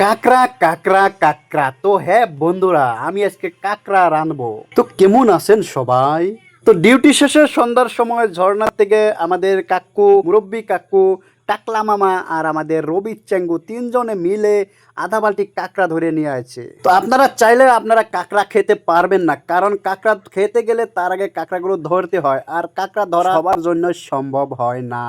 কাকড়া কাকড়া কাকড়া। তো হ্যাঁ বন্ধুরা, আমি আজকে কাকড়া রানবো। তো কেমন আছেন সবাই? তো ডিউটি শেষে সন্ধ্যার সময় ঝর্ণার থেকে আমাদের কাকু, মুরব্বী কাকু, টাকলা মামা আর আমাদের রবি চেঙ্গু তিনজনে মিলে আধা বালতি কাঁকড়া ধরে নিয়ে আছে। তো আপনারা চাইলে আপনারা কাঁকড়া খেতে পারবেন না, কারণ কাঁকড়া খেতে গেলে তার আগে কাঁকড়াগুলো ধরতে হয়, আর কাঁকড়া ধরা সবার জন্য সম্ভব হয় না,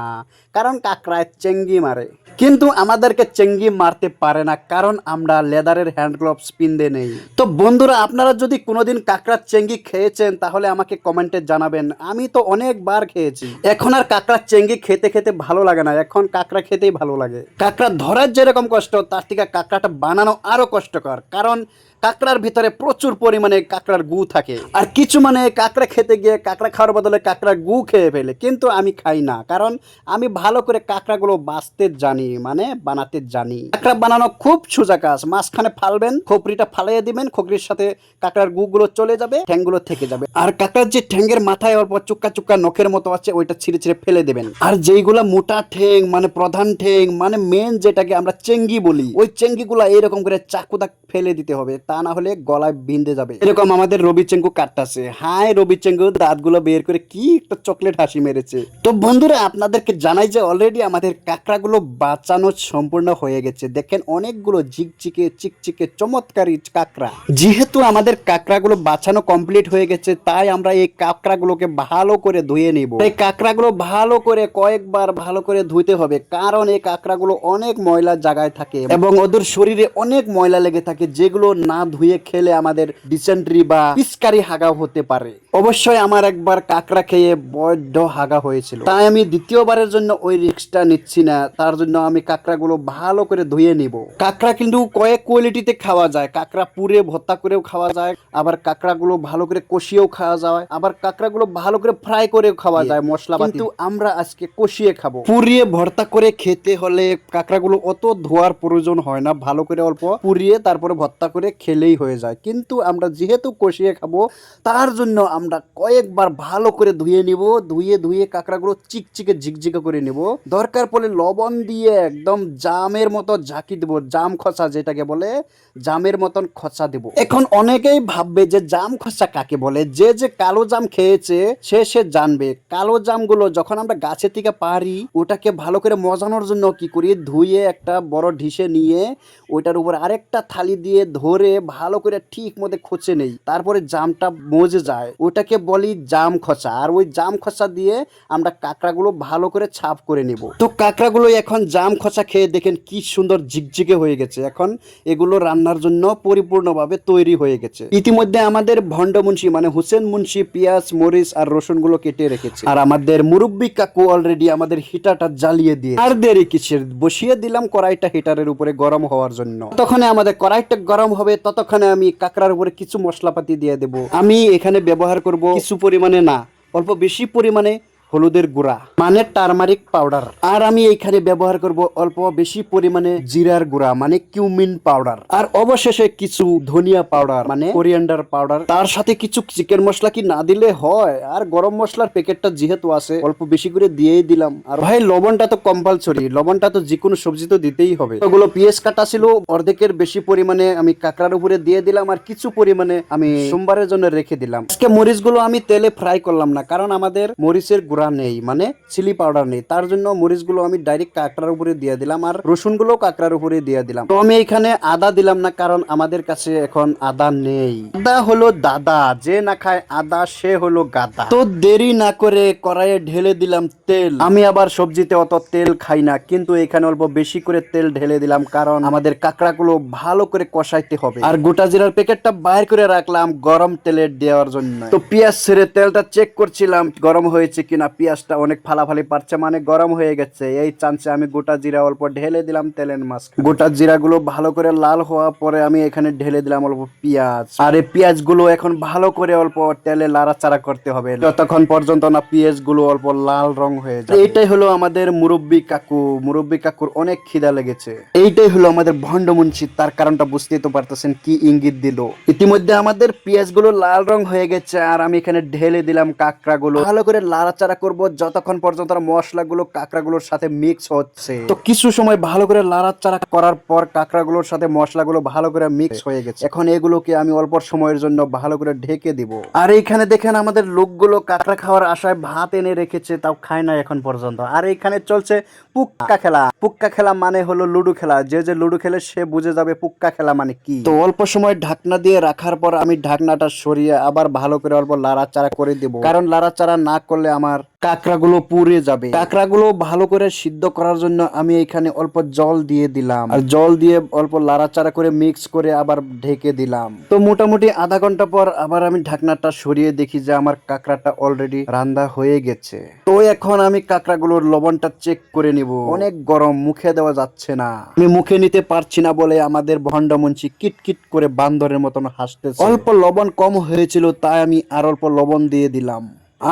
কারণ কাঁকড়ায় চেঙ্গি মারে। কিন্তু আমাদেরকে চেঙ্গি মারতে পারে না, কারণ আমরা লেদারের হ্যান্ড গ্লোভস পিনতে নেই। তো বন্ধুরা, আপনারা যদি কোনোদিন কাঁকড়ার চেঙ্গি খেয়েছেন তাহলে আমাকে কমেন্টে জানাবেন। আমি তো অনেকবার খেয়েছি। এখন আর কাঁকড়ার চেঙ্গি খেতে খেতে ভালো লাগে না, এখন কাঁকড়া খেতেই ভালো লাগে। কাঁকড়া ধরার যেরকম কষ্ট, তার থেকে কাঁকড়াটা বানানো আরো কষ্টকর, কারণ কাঁকড়ার ভিতরে প্রচুর পরিমাণে কাঁকড়ার গু থাকে। আর কিছু মানে কাঁকড়া খেতে গিয়ে কাঁকড়া খাওয়ার বদলে কাঁকড়ার গু খেয়ে ফেলে, কিন্তু আমি খাই না, কারণ আমি ভালো করে কাঁকড়াগুলো বাছতে জানি, মানে বানাতে জানি। কাঁকড়া বানানো খুব সোজা কাজ। মাঝখানে ফালবেন, খোপড়িটা ফালাইয়ে দিবেন, খোপড়ির সাথে কাঁকড়ার গুগুলো চলে যাবে, ঠ্যাংগুলো থেকে যাবে। আর কাঁকড়ার যে ঠ্যাঙ্গের মাথায় অল্প চুক্কা চুক্কা নখের মতো আছে, ওইটা ছিঁড়ে ছিঁড়ে ফেলে দেবেন। আর যেইগুলা মোটা ঠ্যাং, মানে প্রধান ঠ্যাং, মানে মেন যেটাকে আমরা চেঙ্গি বলি, ওই চেঙ্গিগুলা এইরকম করে চাকুদা ফেলে দিতে হবে, তা না হলে গলায় বিঁধে যাবে। এরকম আমাদের রবি চেঙ্গু কাটতাছে। হাই রবি চেঙ্গু, দাঁতগুলো বের করে কি একটা চকলেট হাসি মেরেছে। তো বন্ধুরা, আপনাদেরকে জানাই যে অলরেডি আমাদের কাঁকড়াগুলো বাঁচানো সম্পূর্ণ হয়ে গেছে। দেখেন অনেকগুলো ঝিকঝিকে চিকচিকে চমৎকারী কাঁকড়া। যেহেতু আমাদের কাঁকড়াগুলো বাঁচানো কমপ্লিট হয়ে গেছে, তাই আমরা এই কাঁকড়াগুলোকে ভালো করে ধুয়ে নিব। এই কাঁকড়াগুলো ভালো করে কয়েকবার ভালো করে ধুইতে হবে, কারণ এই কাঁকড়াগুলো অনেক ময়লা জায়গায় থাকে এবং ওদের শরীরে অনেক ময়লা লেগে থাকে, যেগুলো না ধুয়ে খেলে আমাদের ডিসেন্ট্রি বা পিচকারি হাগা হতে পারে। অবশ্যই আমার একবার কাঁকড়া খেয়ে বড্ড হাগা হয়েছিল, তাই আমি দ্বিতীয়বারের জন্য ওই রিস্কটা নিচ্ছি না। তার জন্য আমি কাঁকড়াগুলো ভালো করে ধুয়ে নিব। কাঁকড়া কিন্তু কয়েক কোয়ালিটিতে খাওয়া যায়। কাঁকড়া পুড়ে ভর্তা করেও খাওয়া যায়, আবার কাঁকড়াগুলো ভালো করে কষিয়েও খাওয়া যায়, আবার কাঁকড়াগুলো ভালো করে ফ্রাই করেও খাওয়া যায় মশলা। কিন্তু আমরা আজকে কষিয়ে খাবো। পুড়িয়ে ভর্তা করে খেতে হলে কাঁকড়াগুলো অত ধোয়ার প্রয়োজন হয় না, ভালো করে অল্প পুড়িয়ে তারপরে ভর্তা করে খেলেই হয়ে যায়। কিন্তু আমরা যেহেতু কষিয়ে খাবো, তার জন্য আমরা কয়েকবার ভালো করে ধুয়ে নিব। ধুয়ে ধুয়ে কাঁকড়াগুলো চিকচিকে ঝিকঝিকে করে নিব। দরকার পড়লে লবণ দিয়ে একদম জামের মতো ঝাঁকি দেবো, জাম খসা যেটাকে বলে, জামের মতন খসা দেব। এখন অনেকেই ভাববে যে জাম খসা কাকে বলে। যে যে কালো জাম খেয়েছে সে জানবে। কালো জামগুলো যখন আমরা গাছের থেকে পারি, ওটাকে ভালো করে মজানোর জন্য কি করি, ধুয়ে একটা বড় ঢিসে নিয়ে ওইটার উপর আরেকটা থালি দিয়ে ধরে ভালো করে ঠিক মতো খোঁচে নেই, তারপরে জামটা মজে যায়, ওটাকে বলি জাম খসা। আর ওই জাম খসা দিয়ে আমরা কাঁকড়াগুলো ভালো করে ছাপ করে নিব। তো কাঁকড়াগুলো এখন জাম খসা খেয়ে দেখেন কি সুন্দর ঝিকঝিকে হয়ে গেছে। এখন এগুলো রান্নার জন্য পরিপূর্ণভাবে তৈরি হয়ে গেছে। ইতিমধ্যে আমাদের ভণ্ড মুন্সি মানে হোসেন মুন্সি পেঁয়াজ মরিচ আর রসুন গুলো কেটে রেখেছে, আর আমাদের মুরব্বী কাকু অলরেডি আমাদের হিটারটা জ্বালিয়ে দিয়ে, আর দেরি কিসের, বসিয়ে দিলাম কড়াইটা হিটারের উপরে গরম হওয়ার জন্য। ততক্ষণে আমাদের কড়াইটা গরম হবে, ততক্ষণে আমি কাঁকড়ার উপরে কিছু মশলাপাতি দিয়ে দেব। আমি এখানে ব্যবহার করব কিছু পরিমাণে না, অল্প বেশি পরিমাণে হলুদের গুঁড়া মানে টারমারিক পাউডার। আর আমি এইখানে ব্যবহার করব অল্প বেশি পরিমাণে জিরার গুঁড়া মানে কিউমিন পাউডার। আর অবশেষে কিছু ধনিয়া পাউডার মানে কোরিয়ান্ডার পাউডার। তার সাথে কিছু চিকেন মশলা কি না দিলে হয়। আর গরম মশলার প্যাকেটটা যেহেতু আছে, অল্প বেশি করে দিয়েই দিলাম। আর ভাই লবণটা তো কম্পালসরি, লবণটা তো যে কোনো সবজি তো দিতেই হবে। ওগুলো পেঁয়াজ কাটা ছিল, অর্ধেকের বেশি পরিমাণে আমি কাঁকড়ার উপরে দিয়ে দিলাম, আর কিছু পরিমাণে আমি সোমবারের জন্য রেখে দিলাম। আজকে মরিচগুলো আমি তেলে ফ্রাই করলাম না, কারণ আমাদের মরিচের গুঁড়া নেই, মানে চিলি পাউডার নেই। তার জন্য মরিচগুলো আমি ডাইরেক্ট কাঁকড়ার উপরে দিয়ে দিলাম, আর রসুনগুলো কাঁকড়ার উপরে দিয়ে দিলাম। তো আমি এখানে আদা দিলাম না, কারণ আমাদের কাছে এখন আদা নেই। আদা হলো দাদা, যে না খায় আদা সে হলো গাদা। তো দেরি না করে কড়াইয়ে ঢেলে দিলাম তেল। আমি আবার সবজিতে অত তেল খাই না, কিন্তু এখানে অল্প বেশি করে তেল ঢেলে দিলাম, কারণ আমাদের কাঁকড়াগুলো ভালো করে কষাইতে হবে। আর গোটা জিরার প্যাকেটটা বাইর করে রাখলাম গরম তেলে দেওয়ার জন্য। তো পেঁয়াজ ছেড়ে তেলটা চেক করছিলাম গরম হয়েছে কিনা। পেঁয়াজটা অনেক ফালাফালি পারছে, মানে গরম হয়ে গেছে। এই চান্সে আমি গোটা জিরা অল্প ঢেলে দিলাম তেলের মাছ। গোটা জিরা গুলো ভালো করে লাল হওয়া পরে আমি এখানে ঢেলে দিলাম অল্প পেঁয়াজ। আর এই পেঁয়াজ গুলো এখন ভালো করে অল্প তেলে লাড়াচাড়া করতে হবে, যতক্ষণ পর্যন্ত না পেঁয়াজ গুলো অল্প লাল রং হয়ে যায়। এইটাই হলো আমাদের মুরব্বী কাকু। মুরব্বী কাকুর অনেক খিদা লেগেছে। এইটাই হলো আমাদের ভণ্ড মুন্সি, তার কারণটা বুঝতেই তো পারতেছেন কি ইঙ্গিত দিল। ইতিমধ্যে আমাদের পেঁয়াজ গুলো লাল রং হয়ে গেছে, আর আমি এখানে ঢেলে দিলাম কাঁকড়া গুলো। ভালো করে লাড়াচাড়া লাড়াচাড়া করব যতক্ষণ পর্যন্ত মশলাগুলো কাঁকড়াগুলোর সাথে মিক্স হচ্ছে। তো কিছু সময় ভালো করে লাড়াচাড়া করার পর কাঁকড়াগুলোর সাথে মশলাগুলো ভালো করে মিক্স হয়ে গেছে। এখন এগুলোকে আমি অল্প সময়ের জন্য ভালো করে ঢেকে দিব। আর এইখানে দেখেন আমাদের লোকগুলো কাঁকড়া খাওয়ার আশায় ভাত এনে রেখেছে, তাও খায় না এখন পর্যন্ত। আর এইখানে চলছে পুক্কা খেলা। পুক্কা খেলা মানে হলো লুডো খেলা। যে লুডো খেলে সে বুঝে যাবে পুক্কা খেলা মানে কি। তো অল্প সময় ঢাকনা দিয়ে রাখার পর আমি ঢাকনাটা সরিয়ে আবার ভালো করে অল্প লাড়াচাড়া করে দিব, কারণ লাড়াচাড়া না করলে আমার কাঁকড়াগুলো পুড়ে যাবে। কাঁকড়াগুলো ভালো করে সিদ্ধ করার জন্য আমি এখানে অল্প জল দিয়ে দিলাম, আর জল দিয়ে অল্প লাড়াচাড়া করে মিক্স করে আবার ঢেকে দিলাম। তো মোটামুটি আধা ঘন্টা পর আবার আমি ঢাকনাটা সরিয়ে দেখি যে আমার কাঁকড়াটা অলরেডি রান্না হয়ে গেছে। তো এখন আমি কাঁকড়াগুলোর লবণটা চেক করে নিব। অনেক গরম, মুখে দেওয়া যাচ্ছে না। আমি মুখে নিতে পারছি না বলে আমাদের ভন্ডমুন্সি কিটকিট করে বান্দরের মতন হাসতেছে। অল্প লবণ কম হয়েছিল, তাই আমি আর অল্প লবণ দিয়ে দিলাম।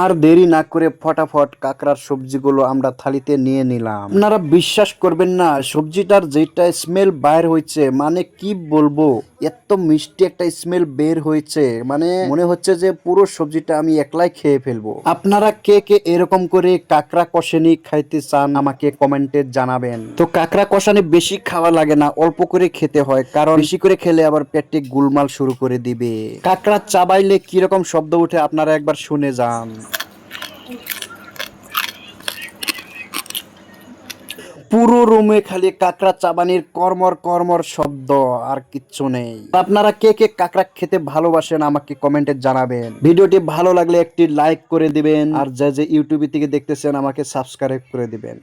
আর দেরি না করে ফটাফট কাঁকড়ার সবজিগুলো আমরা থালিতে নিয়ে নিলাম। আপনারা বিশ্বাস করবেন না, সবজিটার যেটা স্মেল বাইর হয়েছে, মানে কি বলবো, এত মিষ্টি একটা স্মেল বের হয়েছে, মানে মনে হচ্ছে যে পুরো সবজিটা আমি একলাই খেয়ে ফেলবো। আপনারা কে কে এরকম করে কাঁকড়া কষানি খাইতে চান আমাকে কমেন্টে জানাবেন। তো কাঁকড়া কষানি বেশি খাওয়া লাগে না, অল্প করে খেতে হয়, কারণ বেশি করে খেলে আবার পেটে গুলমাল শুরু করে দিবে। কাঁকড়া চাবাইলে কিরকম শব্দ উঠে আপনারা একবার শুনে যান। পুরো রুমে খালি কাঁকড়া চাবানির কর্মর কর্মর শব্দ, আর কিচ্ছু নেই। আপনারা কে কে কাঁকড়া খেতে ভালোবাসেন আমাকে কমেন্টে জানাবেন। ভিডিওটি ভালো লাগলে একটি লাইক করে দিবেন, আর যে ইউটিউব থেকে দেখতেছেন আমাকে সাবস্ক্রাইব করে দিবেন।